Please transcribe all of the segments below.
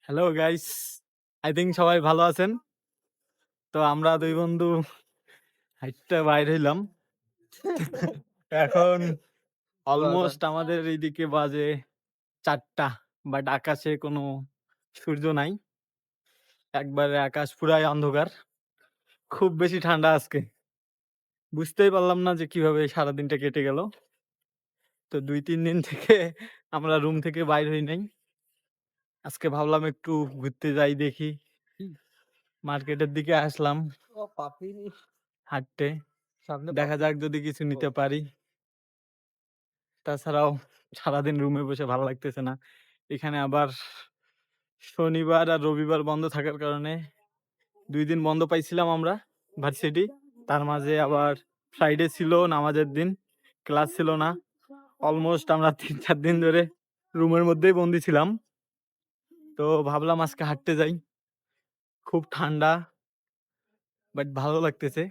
Hello guys, I think সবাই ভালো আছেন। তো আমরা দুই বন্ধু হাইট্টা বাইর হইলাম। এখন অলমোস্ট আমাদের এইদিকে বাজে ৪টা, বাট আকাশে কোনো সূর্য নাই। একবারে আকাশ পুরাই অন্ধকার। খুব বেশি ঠান্ডা আজকে। বুঝতেই পারলাম না যে কিভাবে সারাদিনটা কেটে গেল। তো ২-৩ দিন থেকে আমরা রুম থেকে বাইর হই নাই। আজকে ভাবলাম একটু ঘুরতে যাই দেখি। মার্কেটের দিকে আসলাম হাঁটতে। দেখা যাক যদি কিছু নিতে পারি। তাছাড়াও সারাদিন রুমে বসে ভালো লাগতেছে না। এখানে আবার শনিবার আর রবিবার বন্ধ থাকার কারণে ২ দিন বন্ধ পাইছিলাম আমরা ভার্সিটি। তার মাঝে আবার ফ্রাইডে ছিল নামাজের দিন, ক্লাস ছিল না। অলমোস্ট আমরা ৩-৪ দিন ধরে রুমের মধ্যেই বন্দি ছিলাম। তো ভাবলাম আজকে হাঁটতে যাই। খুব ঠান্ডা, বাট ভালো লাগতেছে।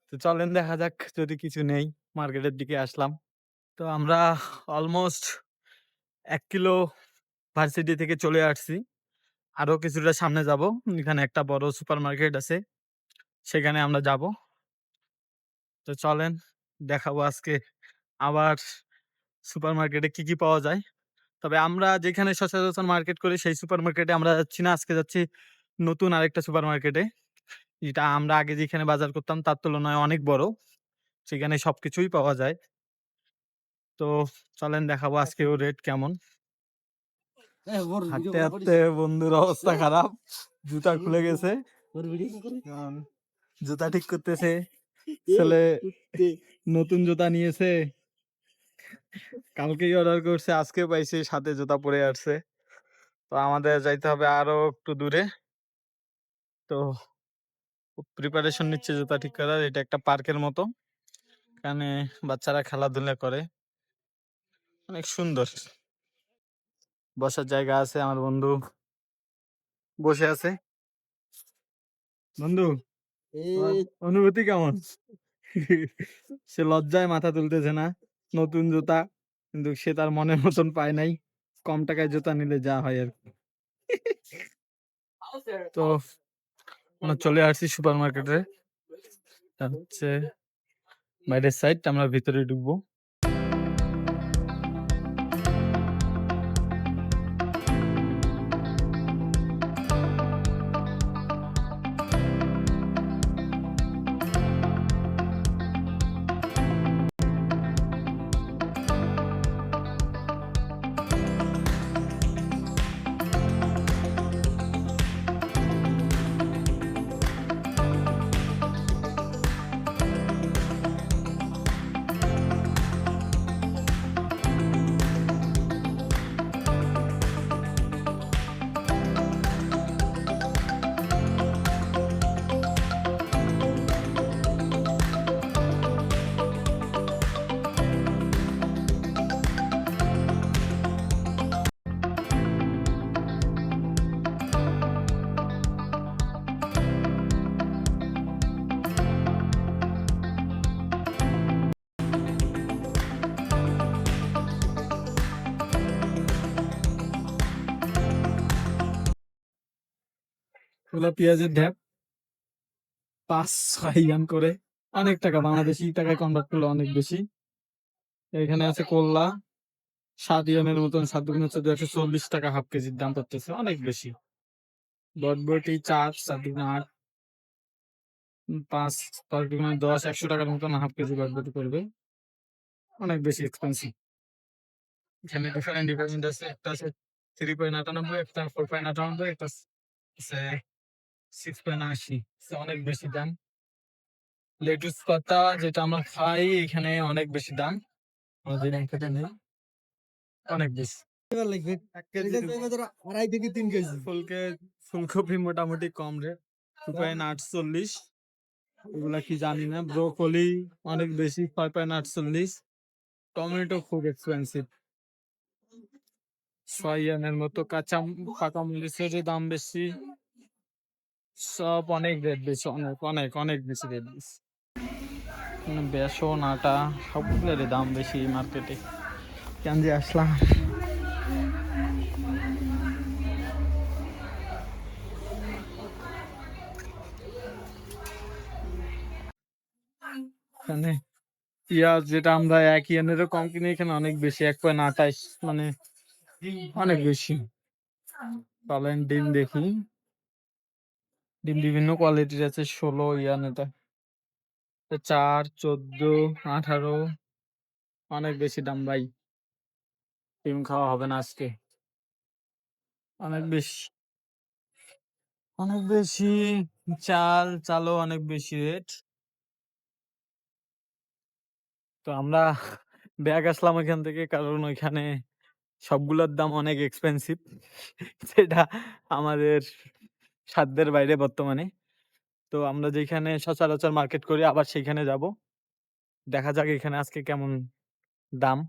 তো চলেন দেখা যাক যদি কিছু নেই। মার্কেটের দিকে আসলাম। তো আমরা অলমোস্ট ১ কিলো ভার্সিটি থেকে চলে আসছি। আরো কিছুটা সামনে যাব। এখানে একটা বড় সুপারমার্কেট আছে। সেখানে আমরা যাব। তো চলেন দেখাবো আজকে আবার সুপারমার্কেটে কি পাওয়া যায়। তবে আমরা যেখানে সচরাচর মার্কেট করি সেই সুপারমার্কেটে আমরা যাচ্ছি না। আজকে যাচ্ছি নতুন আরেকটা সুপারমার্কেটে। যেটা আমরা আগে যেখানে বাজার করতাম তার তুলনায় অনেক বড়। সেখানে সবকিছুই পাওয়া যায়। তো চলেন দেখাবো আজকেও রেট কেমন। হাঁটতে হাঁটতে বন্ধুর অবস্থা খারাপ। জুতা খুলে গেছে। এখন জুতা ঠিক করতেছে। ছেলে নতুন জুতা নিয়েছে। কালকেই অর্ডার করছে, আজকে পাইছে, সাথে জুতা পরে আসছে। তো আমাদের যাইতে হবে আরো একটু দূরে। তো প্রিপারেশন নিচ্ছে জুতা ঠিক করার। এটা একটা পার্কের মতো। এখানে বাচ্চারা খেলাধুলা করে। অনেক সুন্দর। বসার জায়গা আছে। আমার বন্ধু বসে আছে। বন্ধু, তোমার অনুভূতি কেমন? সে লজ্জায় মাথা তুলতেছে না। নতুন জুতা, কিন্তু সে তার মনের মতন পায় নাই। কম টাকায় জুতা নিলে যা হয় আর কি। তো আমরা চলে আসছি সুপার মার্কেটে। হচ্ছে বাইরের সাইড, আমরা ভিতরে ঢুকবো। এগুলো পেঁয়াজের ঢ্যাপ, ৫-৬ ইয়ান করে। অনেক টাকা, বাংলাদেশি টাকায় কনভার্ট করলে অনেক বেশি। এখানে আছে করলা, ৭ ইয়ানের মতন। ৭ দুগুণ হচ্ছে ২৪০ টাকা হাফ কেজির দাম পড়তেছে, অনেক বেশি। বটবটি ৪, ৭ দুগুণ ৮, ৫, ৫ দুগুণ ১০, ১০০ টাকার মতন হাফ কেজি বটবটি পড়বে। অনেক বেশি এক্সপেন্সিভ। এখানে ডিফারেন্ট আছে। একটা আছে 3.৯৮, একটা 4.৯৮, একটা আছে 6.৮০। অনেক বেশি দাম। লেটুস পাতা যেটা আমরা খাই এখানে অনেক বেশি দাম। আমাদের এখানে নেই, অনেক বেশি। ১ কেজি ২.৫ থেকে ৩ কেজি। ফুলকপি মোটামুটি কম রেট, 2.৪৮। এগুলা কি জানি না। ব্রোকলি অনেক বেশি, 5.৪৮। টমেটো খুব এক্সপেন্সিভ, ৬ ইয়ানের মতো। পাকা মরিচের দাম বেশি। সব অনেক রেট বেশি, অনেক অনেক অনেক বেশি রেট বেশি। বেসন, আটা সবগুলোর দাম বেশি মার্কেটে। কেন যে আসলাম। মানে পেঁয়াজ যেটা আমরা ৳১ এরও কম কিনি এখানে অনেক বেশি ৳১.২৮ মানে অনেক বেশি। চলেন ডিম দেখি। ডিম বিভিন্ন কোয়ালিটির আছে ১৬ এটা ৪, ১৪, ১৮ অনেক বেশি দাম ভাই। ডিম খাওয়া হবে না আজকে। অনেক বেশি, অনেক বেশি চালও অনেক বেশি রেট। তো আমরা ব্যাক আসলাম ওইখান থেকে কারণ ওইখানে সবগুলোর দাম অনেক এক্সপেনসিভ। যেটা আমাদের সাধ্যের বাইরে বর্তমানে। তো আমরা যেখানে সচরাচর মার্কেট করি আবার সেইখানে যাবো। দেখা যাক এখানে আজকে কেমন দাম।